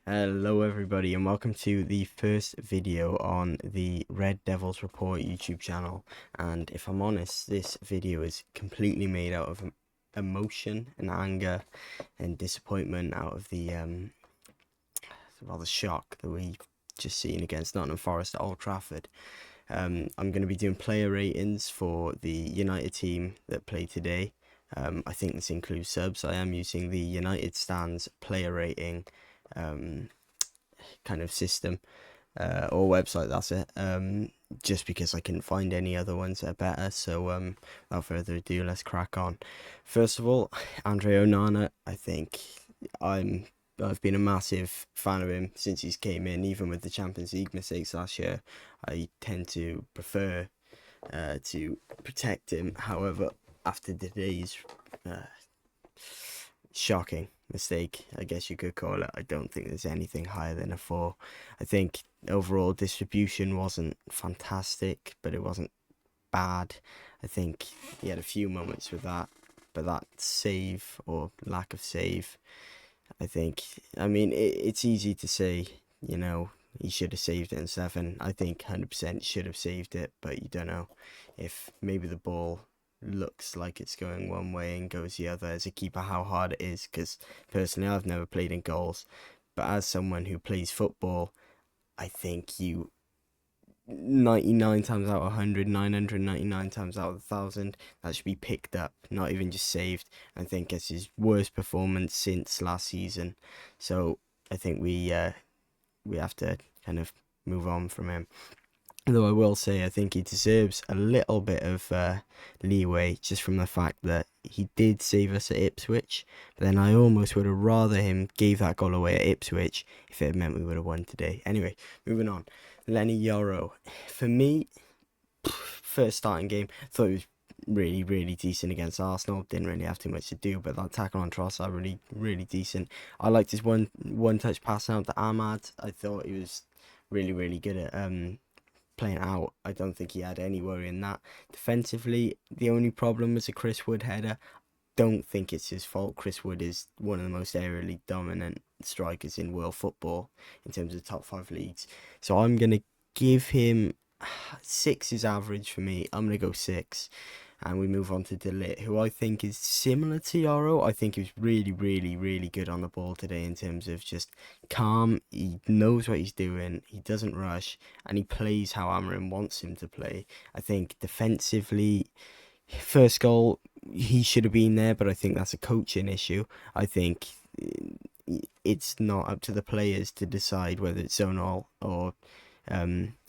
Hello everybody and welcome to the first video on the Red Devils Report YouTube channel. And if I'm honest, this video is completely made out of emotion and anger and disappointment out of the shock that we just seen against Nottingham Forest at Old Trafford. I'm going to be doing player ratings for the United team that played today. I think this includes subs. I am using the United Stands player rating kind of system or website, that's it, just because I couldn't find any other ones that are better. So without further ado, let's crack on. First of all, Andre Onana, I think I've been a massive fan of him since he's came in. Even with the Champions League mistakes last year, I tend to prefer to protect him. However, after today's shocking mistake, I guess you could call it, I don't think there's anything higher than a 4. I think overall distribution wasn't fantastic, but it wasn't bad. I think he had a few moments with that, but that save or lack of save, I mean, it's easy to say, he should have saved it in 7. I think 100% should have saved it, but you don't know if maybe the ball looks like it's going one way and goes the other as a keeper, how hard it is, because personally I've never played in goals, but as someone who plays football, I think you 99 times out of 100, 999 times out of 1,000, that should be picked up, not even just saved. I think it's his worst performance since last season, so I think we have to kind of move on from him. Though I will say, I think he deserves a little bit of leeway just from the fact that he did save us at Ipswich. But then I almost would have rather him gave that goal away at Ipswich if it had meant we would have won today. Anyway, moving on. Lenny Yoro. For me, first starting game, I thought he was really, really decent against Arsenal. Didn't really have too much to do, but that tackle on Trossard, really, really decent. I liked his one-touch pass out to Ahmad. I thought he was really, really good at playing out. I don't think he had any worry in that. Defensively, the only problem was a Chris Wood header. Don't think it's his fault. Chris Wood is one of the most aerially dominant strikers in world football in terms of top 5 leagues. So I'm going to give him 6 is average for me. I'm going to go 6. And we move on to De Ligt, who I think is similar to Yoro. I think he was really, really, really good on the ball today in terms of just calm. He knows what he's doing. He doesn't rush. And he plays how Amarim wants him to play. I think defensively, first goal, he should have been there, but I think that's a coaching issue. I think it's not up to the players to decide whether it's zonal or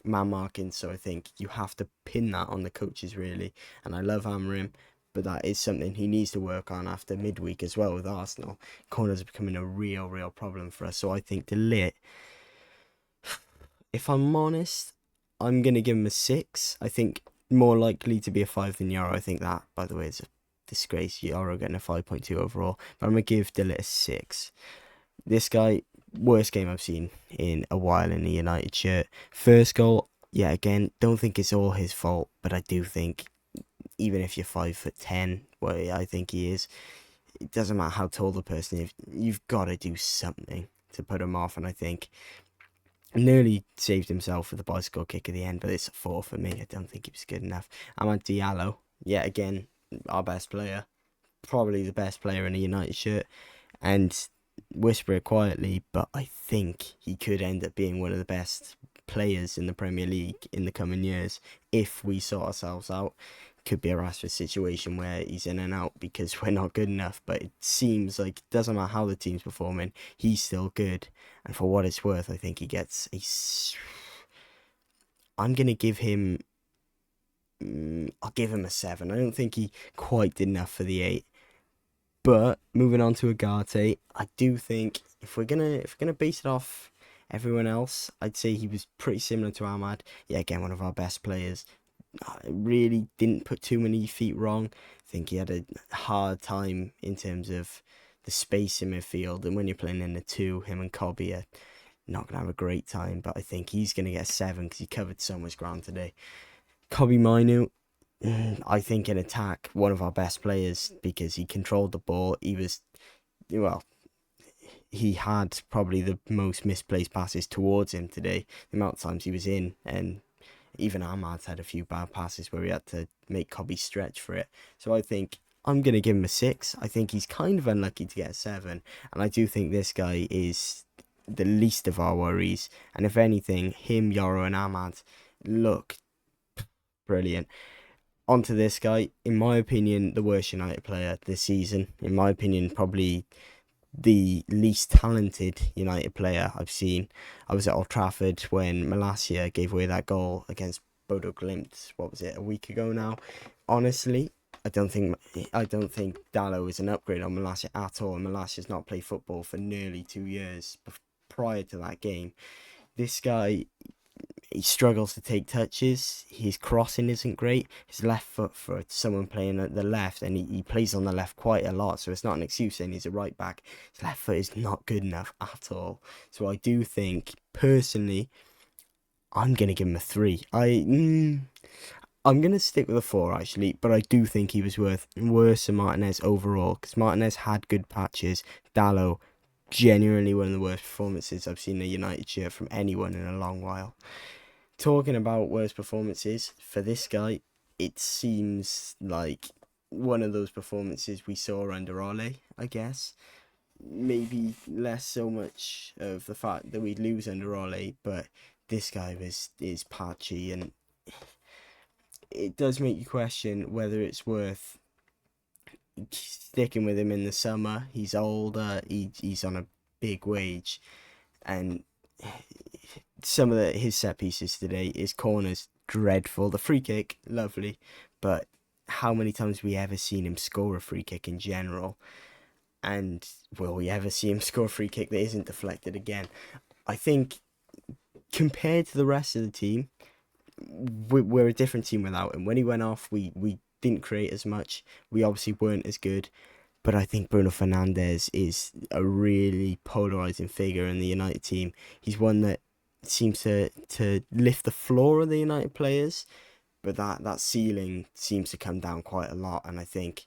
man marking, so I think you have to pin that on the coaches really. And I love Amarim, but that is something he needs to work on after midweek as well with Arsenal. Corners are becoming a real problem for us, so I think De Ligt, if I'm honest, I'm gonna give him a 6. I think more likely to be a 5 than Yoro. I think that, by the way, is a disgrace. Yoro getting a 5.2 overall, but I'm gonna give De Ligt a 6. This guy, worst game I've seen in a while in the United shirt. First goal, yeah, again, don't think it's all his fault, but I do think even if you're 5'10", well, I think he is, it doesn't matter how tall the person is, you've got to do something to put him off. And I think nearly saved himself with the bicycle kick at the end, but it's a 4 for me. I don't think he was good enough. Amad Diallo, yeah, again, our best player, probably the best player in a United shirt, and whisper it quietly, but I think he could end up being one of the best players in the Premier League in the coming years if we sort ourselves out. Could be a Rashford situation where he's in and out because we're not good enough, but it seems like it doesn't matter how the team's performing, he's still good. And for what it's worth, I think he gets a... I'm going to give him... I'll give him a 7. I don't think he quite did enough for the 8. But moving on to Agate, I do think if we're gonna base it off everyone else, I'd say he was pretty similar to Ahmad. Yeah, again, one of our best players. Really didn't put too many feet wrong. I think he had a hard time in terms of the space in midfield, and when you're playing in the 2, him and Cobby are not gonna have a great time. But I think he's gonna get a 7 because he covered so much ground today. Kobbie Mainoo, I think in attack, one of our best players because he controlled the ball. He was, well, he had probably the most misplaced passes towards him today. The amount of times he was in, and even Ahmad's had a few bad passes where he had to make Cobby stretch for it. So I think I'm going to give him a 6. I think he's kind of unlucky to get a 7. And I do think this guy is the least of our worries. And if anything, him, Yoro, and Ahmad look brilliant. Onto this guy, in my opinion, the worst United player this season. In my opinion, probably the least talented United player I've seen. I was at Old Trafford when Malacia gave away that goal against Bodo Glimt. What was it, a week ago now? Honestly, I don't think Dallo is an upgrade on Malacia at all. Malacia's not played football for nearly 2 years prior to that game. This guy, he struggles to take touches. His crossing isn't great. His left foot for someone playing at the left, and he plays on the left quite a lot, so it's not an excuse saying he's a right back. His left foot is not good enough at all. So I do think, personally, I'm going to give him a 3. I'm going to stick with a 4, actually, but I do think he was worse than Martinez overall, because Martinez had good patches. Dallo, genuinely one of the worst performances I've seen in a United shirt from anyone in a long while. Talking about worst performances, for this guy, it seems like one of those performances we saw under Ole, I guess. Maybe less so much of the fact that we'd lose under Ole, but this guy is patchy, and it does make you question whether it's worth sticking with him in the summer. He's older, he's on a big wage, and some of his set pieces today, his corners, dreadful. The free kick, lovely, but how many times have we ever seen him score a free kick in general? And will we ever see him score a free kick that isn't deflected again? I think compared to the rest of the team, we're a different team without him. When he went off, we didn't create as much. We obviously weren't as good. But I think Bruno Fernandes is a really polarising figure in the United team. He's one that seems to lift the floor of the United players, but that ceiling seems to come down quite a lot. And I think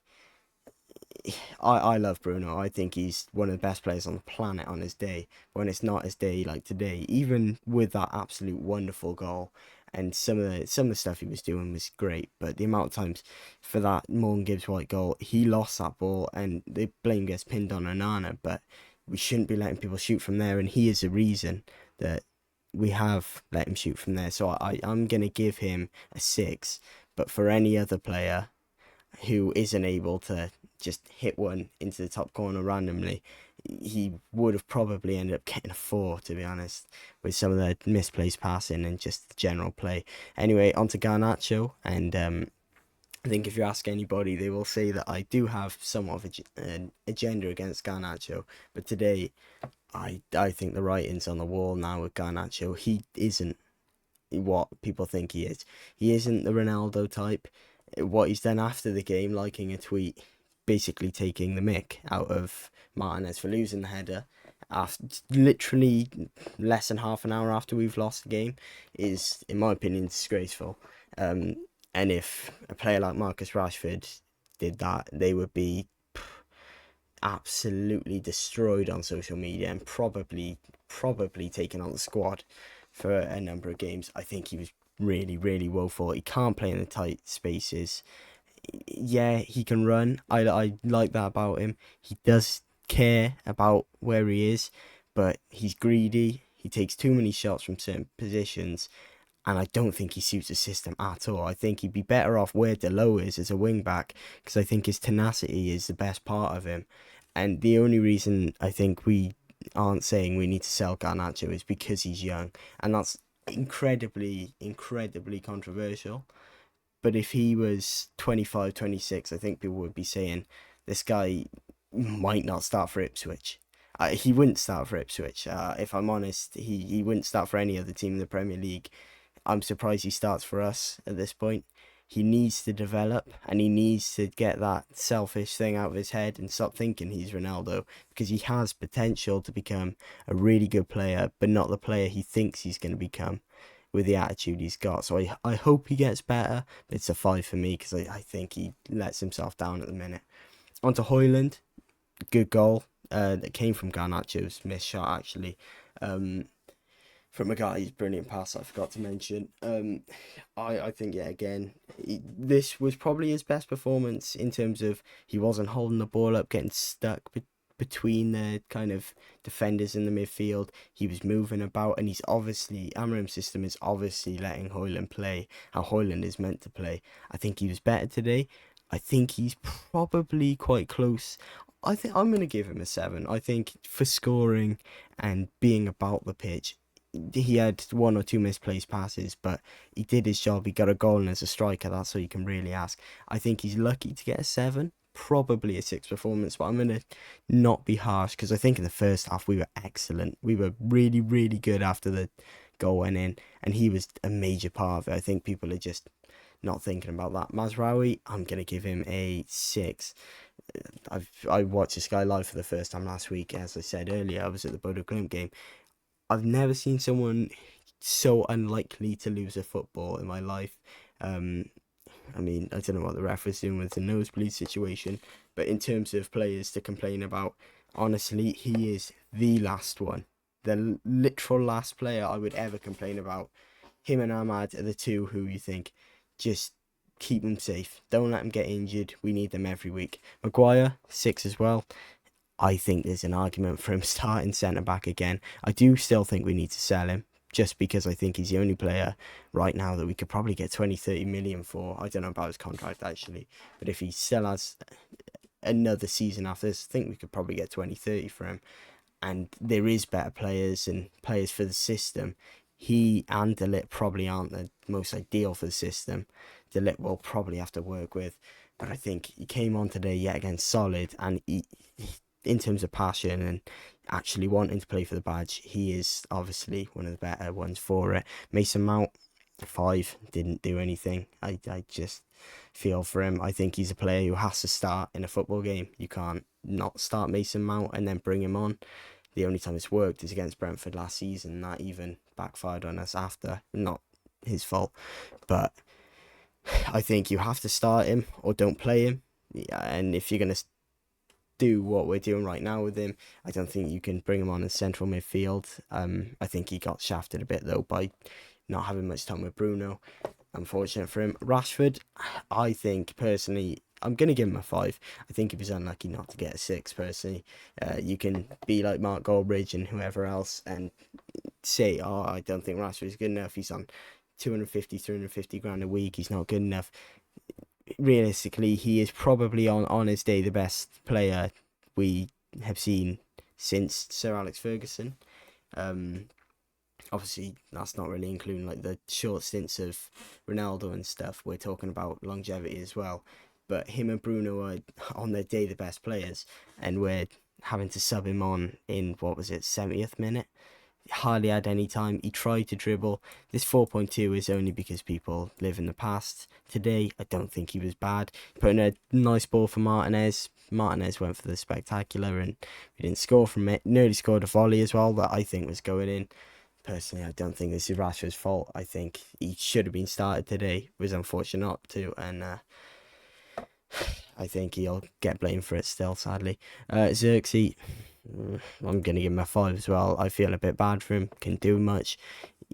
I love Bruno. I think he's one of the best players on the planet on his day. When it's not his day, like today, even with that absolute wonderful goal, and some of the stuff he was doing was great. But the amount of times for that Morgan Gibbs White goal, he lost that ball, and the blame gets pinned on Onana. But we shouldn't be letting people shoot from there, and he is the reason that we have let him shoot from there. So I'm gonna give him a 6. But for any other player who isn't able to just hit one into the top corner randomly, he would have probably ended up getting a 4, to be honest, with some of the misplaced passing and just the general play. Anyway, on to Garnacho, and I think if you ask anybody, they will say that I do have somewhat of an agenda against Garnacho, but today I think the writing's on the wall now with Garnacho. He isn't what people think he is. He isn't the Ronaldo type. What he's done after the game, liking a tweet, basically taking the mick out of Martinez for losing the header, after literally less than half an hour after we've lost the game, is, in my opinion, disgraceful. And if a player like Marcus Rashford did that, they would be absolutely destroyed on social media and probably taken on the squad for a number of games. I think he was really woeful. He can't play in the tight spaces. Yeah, he can run. I like that about him. He does care about where he is, but he's greedy. He takes too many shots from certain positions, and I don't think he suits the system at all. I think he'd be better off where Delo is as a wing back, because I think his tenacity is the best part of him. And the only reason I think we aren't saying we need to sell Garnacho is because he's young, and that's incredibly controversial. But if he was 25, 26, I think people would be saying this guy might not start for Ipswich. He wouldn't start for Ipswich. If I'm honest, he wouldn't start for any other team in the Premier League. I'm surprised he starts for us at this point. He needs to develop, and he needs to get that selfish thing out of his head and stop thinking he's Ronaldo, because he has potential to become a really good player, but not the player he thinks he's going to become with the attitude he's got. So I hope he gets better. It's a 5 for me, because I think he lets himself down at the minute. On to Højlund. Good goal. that came from Garnacho's missed shot actually. Um, from a guy who's brilliant pass I forgot to mention. I think yeah again this was probably his best performance in terms of he wasn't holding the ball up, getting stuck between the kind of defenders in the midfield. He was moving about, and he's obviously Amarim's system is obviously letting Højlund play how Højlund is meant to play. I think he was better today. I think he's probably quite close. I think I'm gonna give him a 7. I think for scoring and being about the pitch, he had one or two misplaced passes, but he did his job. He got a goal, and as a striker, that's all you can really ask. I think he's lucky to get a 7, probably a 6 performance, but I'm going to not be harsh because I think in the first half we were excellent. We were really, really good after the goal went in, and he was a major part of it. I think people are just not thinking about that. Mazraoui, I'm going to give him a 6. I watched this guy live for the first time last week. As I said earlier, I was at the Bodo Glimt game. I've never seen someone so unlikely to lose a football in my life. Um, I mean, I don't know what the ref was doing with the nosebleed situation, but in terms of players to complain about, honestly, he is the last one. The literal last player I would ever complain about. Him and Ahmad are the two who you think just keep them safe. Don't let them get injured. We need them every week. Maguire, 6 as well. I think there's an argument for him starting centre back again. I do still think we need to sell him just because I think he's the only player right now that we could probably get 20-30 million for. I don't know about his contract actually, but if he still has another season after this, I think we could probably get 20-30 for him. And there is better players and players for the system. He and De Ligt probably aren't the most ideal for the system. De Ligt will probably have to work with, but I think he came on today yet again solid, and he in terms of passion and actually wanting to play for the badge, he is obviously one of the better ones for it. Mason Mount, 5, didn't do anything. I just feel for him. I think he's a player who has to start in a football game. You can't not start Mason Mount and then bring him on. The only time it's worked is against Brentford last season. That even backfired on us after. Not his fault. But I think you have to start him or don't play him. Yeah, and if you're going to do what we're doing right now with him, I don't think you can bring him on in central midfield. I think he got shafted a bit though by not having much time with Bruno. Unfortunate for him. Rashford, I think personally, I'm going to give him a 5. I think he was unlucky not to get a 6 personally. You can be like Mark Goldbridge and whoever else and say, oh, I don't think Rashford is good enough. He's on 250, 350 grand a week. He's not good enough. Realistically, he is probably on his day the best player we have seen since Sir Alex Ferguson. Obviously, that's not really including like the short stints of Ronaldo and stuff. We're talking about longevity as well. But him and Bruno are on their day the best players, and we're having to sub him on in what was it, 70th minute? Hardly had any time. He tried to dribble. This 4.2 is only because people live in the past. Today, I don't think he was bad. Put in a nice ball for Martinez. Martinez went for the spectacular and we didn't score from it. Nearly scored a volley as well that I think was going in. Personally, I don't think this is Rashford's fault. I think he should have been started today. It was unfortunate not to, and I think he'll get blamed for it still, sadly. Xerxes, I'm going to give him a 5 as well. I feel a bit bad for him. Can do much.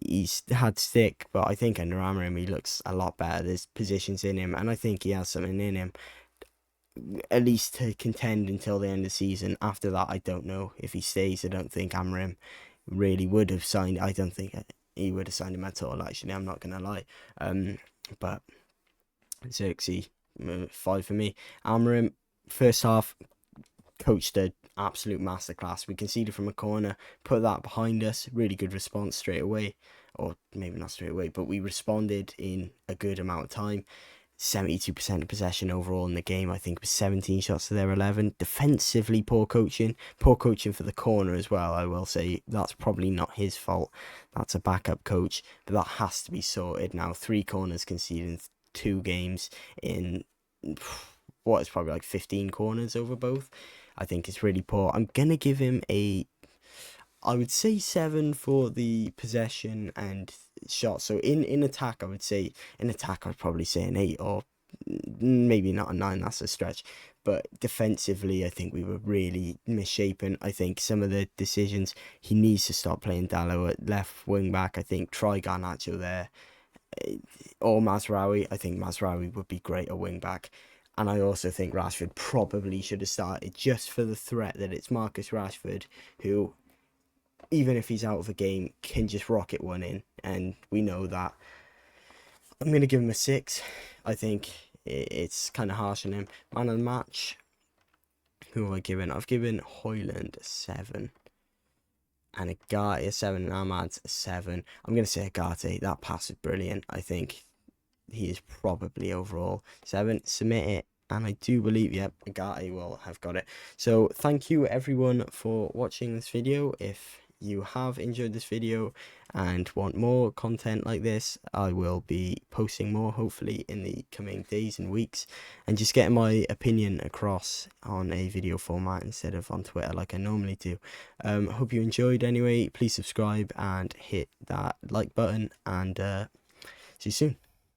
He's had stick, but I think under Amarim he looks a lot better. There's positions in him, and I think he has something in him, at least to contend until the end of the season. After that, I don't know if he stays. I don't think Amarim really would have signed. I don't think he would have signed him at all, actually. I'm not going to lie. But Xerxes, 5 for me. Amarim, first half, coached an absolute masterclass. We conceded from a corner, put that behind us. Really good response straight away, or maybe not straight away, but we responded in a good amount of time. 72% of possession overall in the game. I think it was 17 shots to their 11. Defensively, poor coaching for the corner as well. I will say that's probably not his fault. That's a backup coach, but that has to be sorted now. 3 corners conceded in 2 games in what is probably like 15 corners over both. I think it's really poor. I'm going to give him I would say 7 for the possession and shots. So in attack, I'd probably say an 8 or maybe not a 9, that's a stretch. but defensively, I think we were really misshapen. I think some of the decisions, he needs to stop playing Dallo at left wing back. I think try Garnacho there, or Mazraoui. I think Mazraoui would be great at wing back. And I also think Rashford probably should have started, just for the threat that it's Marcus Rashford, who, even if he's out of a game, can just rocket one in. And we know that. I'm going to give him a 6. I think it's kind of harsh on him. Man of the match, who have I given? I've given Højlund a 7. And Agate a 7, and Ahmad's a 7. I'm going to say Agate. That pass is brilliant. I think he is probably overall 7. Submit it, and I do believe, yep, Agate will have got it. So thank you everyone for watching this video. If you have enjoyed this video and want more content like this, I will be posting more hopefully in the coming days and weeks, and just getting my opinion across on a video format instead of on Twitter like I normally do. Hope you enjoyed anyway. Please subscribe and hit that like button, and see you soon.